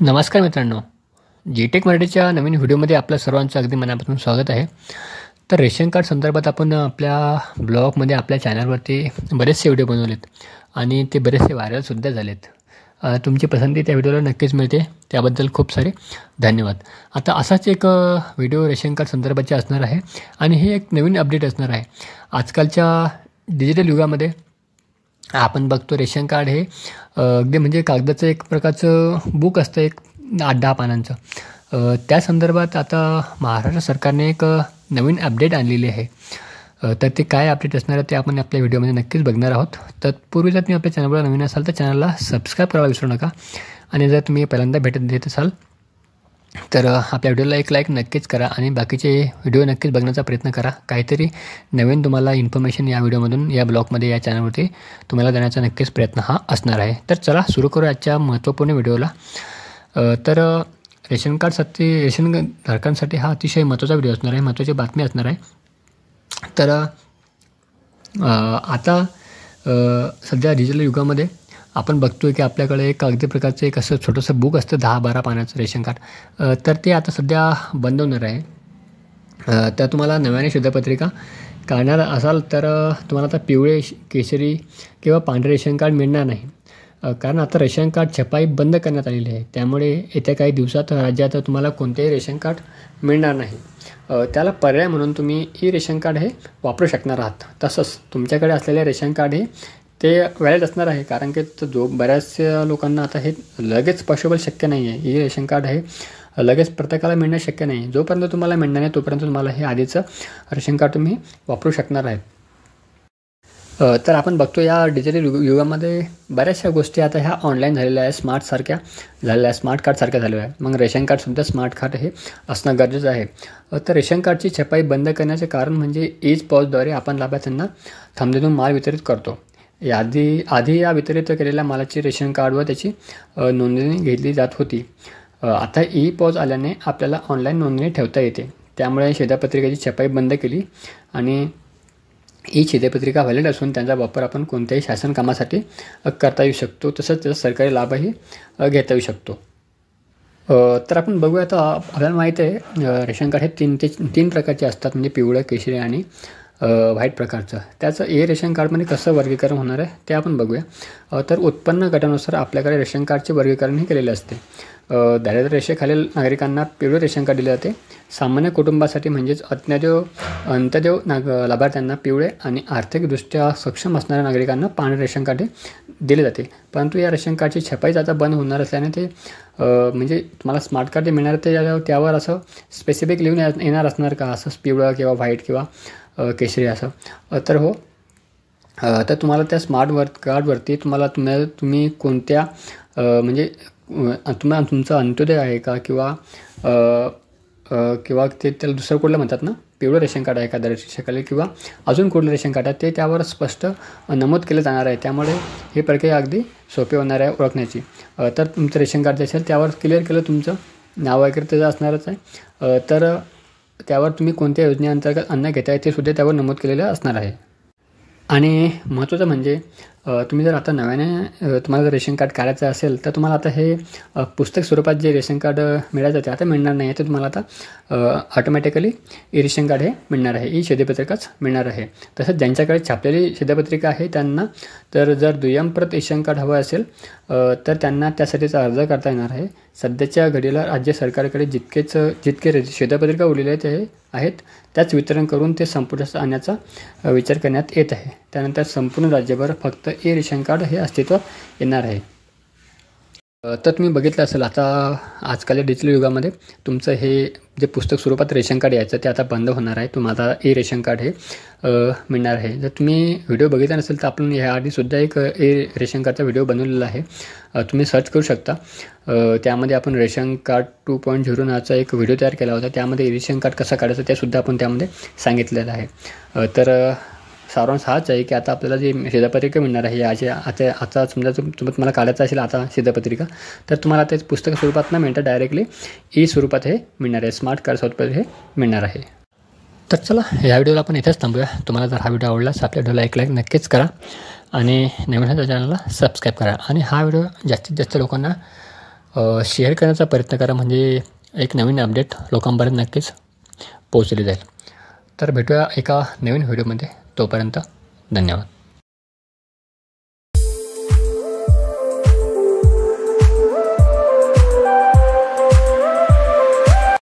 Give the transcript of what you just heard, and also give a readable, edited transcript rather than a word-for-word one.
नमस्कार मित्रांनो, जी-टेक मराठीच्या नवीन व्हिडिओमध्ये आपल्या सर्वांचं अगदी मनापासून स्वागत आहे. तर रेशन कार्ड संदर्भात आपण आपल्या ब्लॉगमध्ये आपल्या चॅनलवरती बरेचसे व्हिडिओ बनवलेत आणि ते बरेचसे व्हायरलसुद्धा झालेत. तुमची पसंती त्या व्हिडिओला नक्कीच मिळते, त्याबद्दल खूप सारे धन्यवाद. आता असाच एक व्हिडिओ रेशन कार्ड संदर्भाचे असणार आहे आणि हे एक नवीन अपडेट असणार आहे. आजकालच्या डिजिटल युगामध्ये आपण बघतो रेशन कार्ड हे अगदी म्हणजे कागदाचं एक प्रकारचं बुक असतं, एक 8-10 पानांचं. त्या संदर्भात आता महाराष्ट्र सरकारने एक नवीन अपडेट आणलेली आहे. तर ते काय अपडेट असणार आहे ते आपण आपल्या व्हिडिओमध्ये नक्कीच बघणार आहोत. तत्पूर्वी जर तुम्ही आपल्या चॅनलवर नवीन असाल तर चॅनलला सबस्क्राईब करायला विसरू नका आणि जर तुम्ही पहिल्यांदा भेट देत असाल तर आपल्या व्हिडिओला एक लाईक नक्कीच करा आणि बाकीचे व्हिडिओ नक्कीच बघण्याचा प्रयत्न करा. काहीतरी नवीन तुम्हाला इन्फॉर्मेशन या व्हिडिओमधून, या ब्लॉगमध्ये, या चॅनलवरती तुम्हाला देण्याचा नक्कीच प्रयत्न हा असणार आहे. तर चला सुरू करू आजच्या महत्त्वपूर्ण व्हिडिओला. तर रेशन धारकांसाठी हा अतिशय महत्त्वाचा व्हिडिओ असणार आहे, महत्त्वाची बातमी असणार आहे. तर आता सध्या डिजिटल युगामध्ये आपण बघतो की आपल्याकडे एक अगदी प्रकारचं एक असं छोटंसं बुक असतं 10-12 पानाचं रेशन कार्ड. तर ते आता सध्या बंद होणार आहे. तर तुम्हाला नव्याने शिधापत्रिका काढणार असाल तर तुम्हाला आता पिवळे, केशरी किंवा पांढरे रेशन कार्ड मिळणार नाही. कारण आता रेशन कार्ड छपाई बंद करण्यात आलेली आहे. त्यामुळे येत्या काही दिवसात राज्यात तुम्हाला कोणतेही रेशन कार्ड मिळणार नाही. त्याला पर्याय म्हणून तुम्ही ई रेशन कार्ड हे वापरू शकणार आहात. तसंच तुमच्याकडे असलेले रेशन कार्ड हे ते व्हॅलिड असणार आहे, कारण की बऱ्याचशा लोकांना आता हे लगेच पॉसिबल शक्य नाही आहे. ई रेशन कार्ड हे लगेच प्रत्येकाला मिळणं शक्य नाही. जोपर्यंत तुम्हाला मिळणार नाही तोपर्यंत तुम्हाला हे आधीचं रेशन कार्ड तुम्ही वापरू शकणार आहे. तर आपण बघतो या डिजिटल युगामध्ये बऱ्याचशा गोष्टी आता ह्या ऑनलाईन झालेल्या आहे, स्मार्ट कार्डसारख्या झालेल्या आहे. मग रेशन कार्डसुद्धा स्मार्ट कार्ड हे असणं गरजेचं आहे. तर रेशन कार्डची छपाई बंद करण्याचे कारण म्हणजे ईज पॉजद्वारे आपण लाभार्थ्यांना थांबलेून माल वितरित करतो. आधी या वितरित केलेल्या मालाची रेशन कार्डवर त्याची नोंदणी घेतली जात होती. आता ई पॉज आल्याने आपल्याला ऑनलाईन नोंदणी ठेवता येते. त्यामुळे शिधापत्रिकेची छपाई बंद केली आणि ई शिधापत्रिका व्हॅलिड असून त्यांचा वापर आपण कोणत्याही शासन कामासाठी करता येऊ शकतो. तसंच त्याचा सरकारी लाभही घेता येऊ शकतो. तर आपण बघूया. आता आपल्याला माहीत आहे रेशन कार्ड हे तीन प्रकारचे असतात, म्हणजे पिवळं, केशरी आणि व्हाईट प्रकारचं. त्याचं ए रेशन कार्डमध्ये कसं वर्गीकरण होणार आहे ते आपण बघूया. तर उत्पन्न गटानुसार आपल्याकडे रेशन कार्डचे वर्गीकरणही केलेले असते. दारिद्र्य रेषेखालील नागरिकांना पिवळे रेशन कार्ड दिले जाते. सामान्य कुटुंबासाठी म्हणजेच अंत्योदय लाभार्थ्यांना पिवळे आणि आर्थिकदृष्ट्या सक्षम असणाऱ्या नागरिकांना पांढरे रेशन कार्ड दिले जाते. परंतु या रेशन कार्डची छपाईच आता बंद होणार असल्याने ते म्हणजे तुम्हाला स्मार्ट कार्ड मिळणार ते त्यावर असं स्पेसिफिक लिहून येणार असणार का, असं पिवळं किंवा व्हाईट किंवा केशरी असं. तर हो, तर तुम्हाला त्या स्मार्ट कार्डवरती तुम्ही कोणत्या म्हणजे तुमचं अंत्योदय आहे का किंवा ते त्याला दुसरं कुठलं म्हणतात ना, पिवळं रेशन कार्ड आहे का दारिद्र्य रेषेखाली किंवा अजून कुठलं रेशन कार्ड आहे ते त्यावर स्पष्ट नमूद केलं जाणार आहे. त्यामुळे ही प्रक्रिया अगदी सोपी होणार आहे ओळखण्याची. तर तुमचं रेशन कार्ड जे असेल त्यावर क्लिअर केलं तुमचं नाव वगैरे त्याचं असणारच आहे. तर त्यावर तुम्ही कोणत्या योजनेअंतर्गत अन्न घेताय ते सुद्धा त्यावर नमूद केलेलं असणार आहे. आणि महत्त्वाचं म्हणजे तुम्ही जर आता नव्याने तुम्हाला जर रेशन कार्ड काढायचं असेल तर तुम्हाला आता हे पुस्तक स्वरूपात जे रेशन कार्ड मिळायचं ते आता मिळणार नाही आहे. तर तुम्हाला आता ऑटोमॅटिकली ई रेशन कार्ड हे मिळणार आहे, ई शिधापत्रिकाच मिळणार आहे. तसंच ज्यांच्याकडे छापलेली शिधापत्रिका आहे त्यांना तर जर दुय्यम प्रत रेशन कार्ड हवं असेल तर त्यांना त्यासाठीचा अर्ज करता येणार आहे. सध्याच्या घडीला राज्य सरकारकडे जितके शिधापत्रिका उरलेले आहेत त्याच वितरण करून ते संपुष्टात आणण्याचा विचार करण्यात येत आहे. त्यानंतर संपूर्ण राज्यभर फक्त ई रेशन कार्ड हे अस्तित्वात येणार आहे. तर तुम्ही बघितलं असेल आता आजकाल डिजिटल युगामध्ये तुमचं हे जे पुस्तक स्वरूपात रेशन कार्ड यायचं ते आता बंद होणार आहे. तुम्हाला ई रेशन कार्ड हे मिळणार आहे. जर तुम्ही व्हिडिओ बघितला नसेल तर आपण ह्याआधीसुद्धा एक ई रेशन कार्डचा व्हिडिओ बनवलेला आहे, तुम्ही सर्च करू शकता. त्यामध्ये आपण रेशन कार्ड 2.0 नावाचा एक व्हिडिओ तयार केला होता. त्यामध्ये ई रेशन कार्ड कसं काढायचं ते सुद्धा आपण त्यामध्ये सांगितलेलं आहे. तर सारांश हाच आहे की आता आपल्याला जी शिधापत्रिका मिळणार आहे आता समजा तुम्हाला काढायचं असेल आता शिधापत्रिका तर तुम्हाला ते पुस्तक स्वरूपात न मिळता डायरेक्टली ई स्वरूपात हे मिळणार आहे, स्मार्ट कार्ड स्वरूपात हे मिळणार आहे. तर चला या व्हिडिओला आपण इथेच थांबूया. तुम्हाला जर हा व्हिडिओ आवडलाच आपल्या व्हिडिओला एक लाईक नक्कीच करा आणि नवीन चॅनलला सबस्क्राईब करा आणि हा व्हिडिओ जास्तीत जास्त लोकांना शेअर करण्याचा प्रयत्न करा, म्हणजे एक नवीन अपडेट लोकांपर्यंत नक्कीच पोहोचली जाईल. तर भेटूया एका नवीन व्हिडिओमध्ये. तोपर्यंत धन्यवाद.